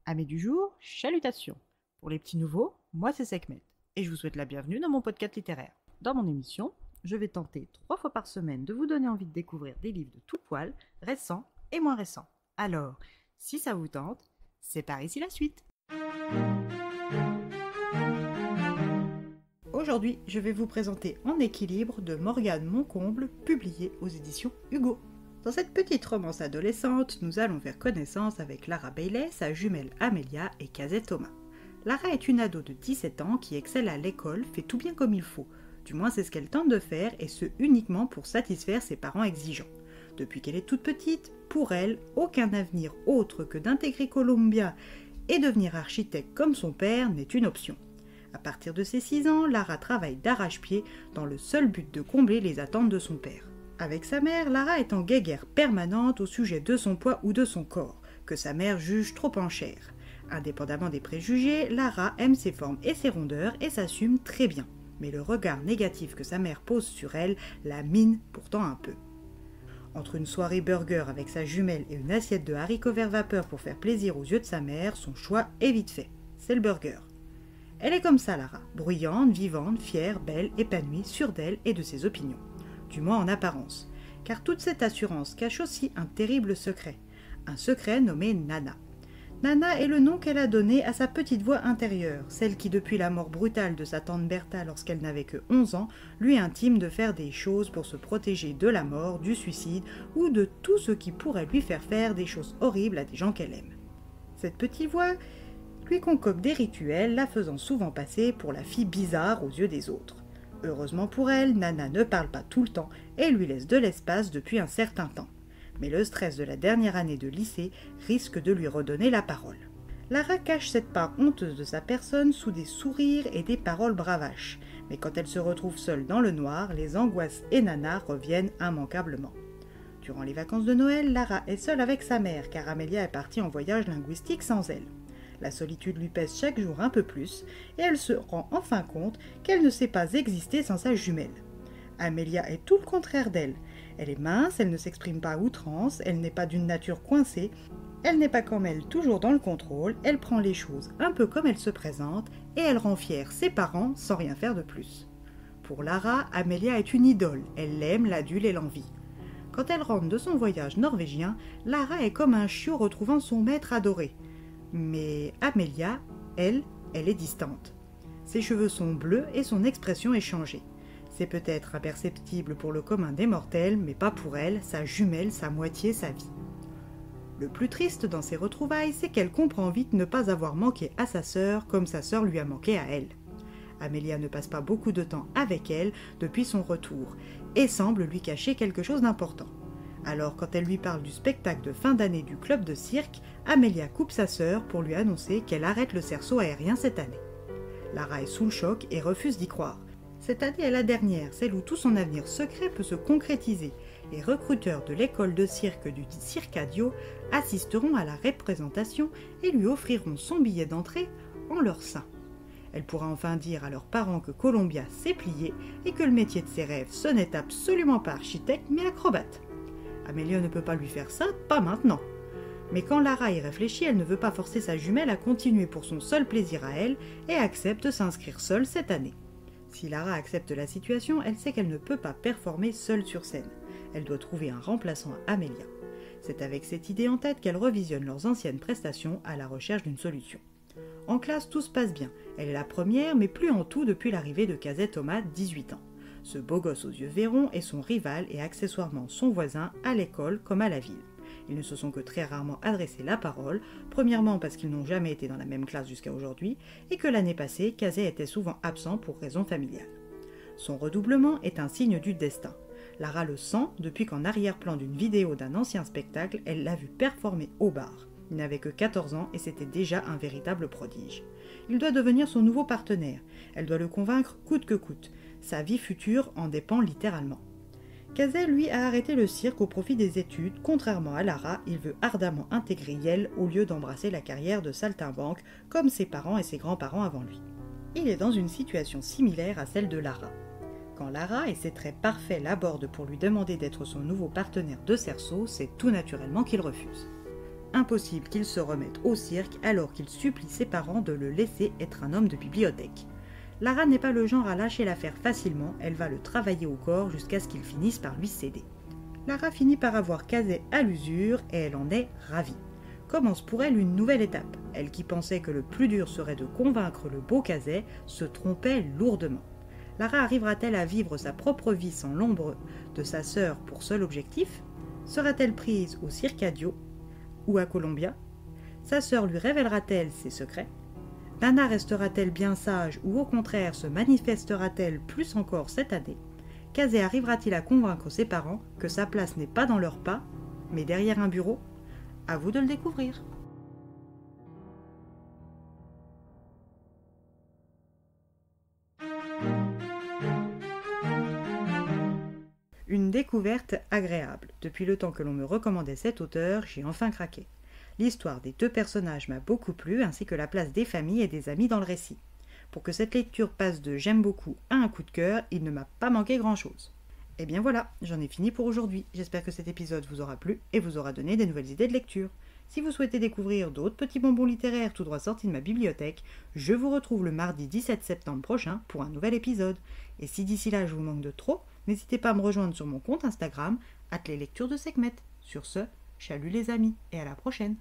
Amis du jour, chalutations. Pour les petits nouveaux, moi c'est Sekhmet et je vous souhaite la bienvenue dans mon podcast littéraire. Dans mon émission, je vais tenter 3 fois par semaine de vous donner envie de découvrir des livres de tout poil, récents et moins récents. Alors, si ça vous tente, c'est par ici la suite. Aujourd'hui, je vais vous présenter En équilibre de Morgane Moncomble, publié aux éditions Hugo. Dans cette petite romance adolescente, nous allons faire connaissance avec Lara Bailey, sa jumelle Amelia et Casey Thomas. Lara est une ado de 17 ans qui excelle à l'école, fait tout bien comme il faut. Du moins c'est ce qu'elle tente de faire et ce uniquement pour satisfaire ses parents exigeants. Depuis qu'elle est toute petite, pour elle, aucun avenir autre que d'intégrer Columbia et devenir architecte comme son père n'est une option. À partir de ses 6 ans, Lara travaille d'arrache-pied dans le seul but de combler les attentes de son père. Avec sa mère, Lara est en guéguerre permanente au sujet de son poids ou de son corps, que sa mère juge trop en chair. Indépendamment des préjugés, Lara aime ses formes et ses rondeurs et s'assume très bien. Mais le regard négatif que sa mère pose sur elle la mine pourtant un peu. Entre une soirée burger avec sa jumelle et une assiette de haricots verts vapeur pour faire plaisir aux yeux de sa mère, son choix est vite fait. C'est le burger. Elle est comme ça, Lara, bruyante, vivante, fière, belle, épanouie, sûre d'elle et de ses opinions. Du moins en apparence, car toute cette assurance cache aussi un terrible secret, un secret nommé Nana. Nana est le nom qu'elle a donné à sa petite voix intérieure, celle qui depuis la mort brutale de sa tante Bertha lorsqu'elle n'avait que 11 ans, lui intime de faire des choses pour se protéger de la mort, du suicide ou de tout ce qui pourrait lui faire des choses horribles à des gens qu'elle aime. Cette petite voix lui concocte des rituels, la faisant souvent passer pour la fille bizarre aux yeux des autres. Heureusement pour elle, Nana ne parle pas tout le temps et lui laisse de l'espace depuis un certain temps. Mais le stress de la dernière année de lycée risque de lui redonner la parole. Lara cache cette part honteuse de sa personne sous des sourires et des paroles bravaches. Mais quand elle se retrouve seule dans le noir, les angoisses et Nana reviennent immanquablement. Durant les vacances de Noël, Lara est seule avec sa mère car Amelia est partie en voyage linguistique sans elle. La solitude lui pèse chaque jour un peu plus et elle se rend enfin compte qu'elle ne sait pas exister sans sa jumelle. Amelia est tout le contraire d'elle. Elle est mince, elle ne s'exprime pas à outrance, elle n'est pas d'une nature coincée, elle n'est pas comme elle toujours dans le contrôle, elle prend les choses un peu comme elle se présente et elle rend fière ses parents sans rien faire de plus. Pour Lara, Amelia est une idole, elle l'aime, l'adule et l'envie. Quand elle rentre de son voyage norvégien, Lara est comme un chiot retrouvant son maître adoré. Mais Amelia, elle est distante. Ses cheveux sont bleus et son expression est changée. C'est peut-être imperceptible pour le commun des mortels, mais pas pour elle, sa jumelle, sa moitié, sa vie. Le plus triste dans ces retrouvailles, c'est qu'elle comprend vite ne pas avoir manqué à sa sœur comme sa sœur lui a manqué à elle. Amelia ne passe pas beaucoup de temps avec elle depuis son retour et semble lui cacher quelque chose d'important. Alors quand elle lui parle du spectacle de fin d'année du club de cirque, Amelia coupe sa sœur pour lui annoncer qu'elle arrête le cerceau aérien cette année. Lara est sous le choc et refuse d'y croire. Cette année est la dernière, celle où tout son avenir secret peut se concrétiser. Les recruteurs de l'école de cirque du Circadio assisteront à la représentation et lui offriront son billet d'entrée en leur sein. Elle pourra enfin dire à leurs parents que Columbia s'est pliée et que le métier de ses rêves, ce n'est absolument pas architecte mais acrobate. Amelia ne peut pas lui faire ça, pas maintenant. Mais quand Lara y réfléchit, elle ne veut pas forcer sa jumelle à continuer pour son seul plaisir à elle et accepte de s'inscrire seule cette année. Si Lara accepte la situation, elle sait qu'elle ne peut pas performer seule sur scène. Elle doit trouver un remplaçant à Amelia. C'est avec cette idée en tête qu'elle revisionne leurs anciennes prestations à la recherche d'une solution. En classe, tout se passe bien. Elle est la première, mais plus en tout depuis l'arrivée de Casey Thomas, 18 ans. Ce beau gosse aux yeux verrons est son rival et accessoirement son voisin à l'école comme à la ville. Ils ne se sont que très rarement adressé la parole, premièrement parce qu'ils n'ont jamais été dans la même classe jusqu'à aujourd'hui, et que l'année passée, Casey était souvent absent pour raisons familiales. Son redoublement est un signe du destin. Lara le sent depuis qu'en arrière-plan d'une vidéo d'un ancien spectacle, elle l'a vu performer au bar. Il n'avait que 14 ans et c'était déjà un véritable prodige. Il doit devenir son nouveau partenaire. Elle doit le convaincre coûte que coûte. Sa vie future en dépend littéralement. Casey, lui, a arrêté le cirque au profit des études. Contrairement à Lara, il veut ardemment intégrer Yale au lieu d'embrasser la carrière de saltimbanque comme ses parents et ses grands-parents avant lui. Il est dans une situation similaire à celle de Lara. Quand Lara et ses traits parfaits l'abordent pour lui demander d'être son nouveau partenaire de cerceau, c'est tout naturellement qu'il refuse. impossible qu'il se remette au cirque alors qu'il supplie ses parents de le laisser être un homme de bibliothèque. Lara n'est pas le genre à lâcher l'affaire facilement, elle va le travailler au corps jusqu'à ce qu'il finisse par lui céder. Lara finit par avoir Kazay à l'usure et elle en est ravie. Commence pour elle une nouvelle étape. Elle qui pensait que le plus dur serait de convaincre le beau Kazay se trompait lourdement. Lara arrivera-t-elle à vivre sa propre vie sans l'ombre de sa sœur pour seul objectif? Sera-t-elle prise au Circadio ou à Columbia? Sa sœur lui révélera-t-elle ses secrets? Nana restera-t-elle bien sage ou au contraire se manifestera-t-elle plus encore cette année? Kazay arrivera-t-il à convaincre ses parents que sa place n'est pas dans leur pas, mais derrière un bureau? À vous de le découvrir. Une découverte agréable. Depuis le temps que l'on me recommandait cet auteur, j'ai enfin craqué. L'histoire des deux personnages m'a beaucoup plu, ainsi que la place des familles et des amis dans le récit. Pour que cette lecture passe de j'aime beaucoup à un coup de cœur, il ne m'a pas manqué grand-chose. Et bien voilà, j'en ai fini pour aujourd'hui. J'espère que cet épisode vous aura plu et vous aura donné des nouvelles idées de lecture. Si vous souhaitez découvrir d'autres petits bonbons littéraires tout droit sortis de ma bibliothèque, je vous retrouve le mardi 17 septembre prochain pour un nouvel épisode. Et si d'ici là je vous manque de trop, n'hésitez pas à me rejoindre sur mon compte Instagram, @leslectures de Sekhmet. Sur ce, chalut les amis et à la prochaine.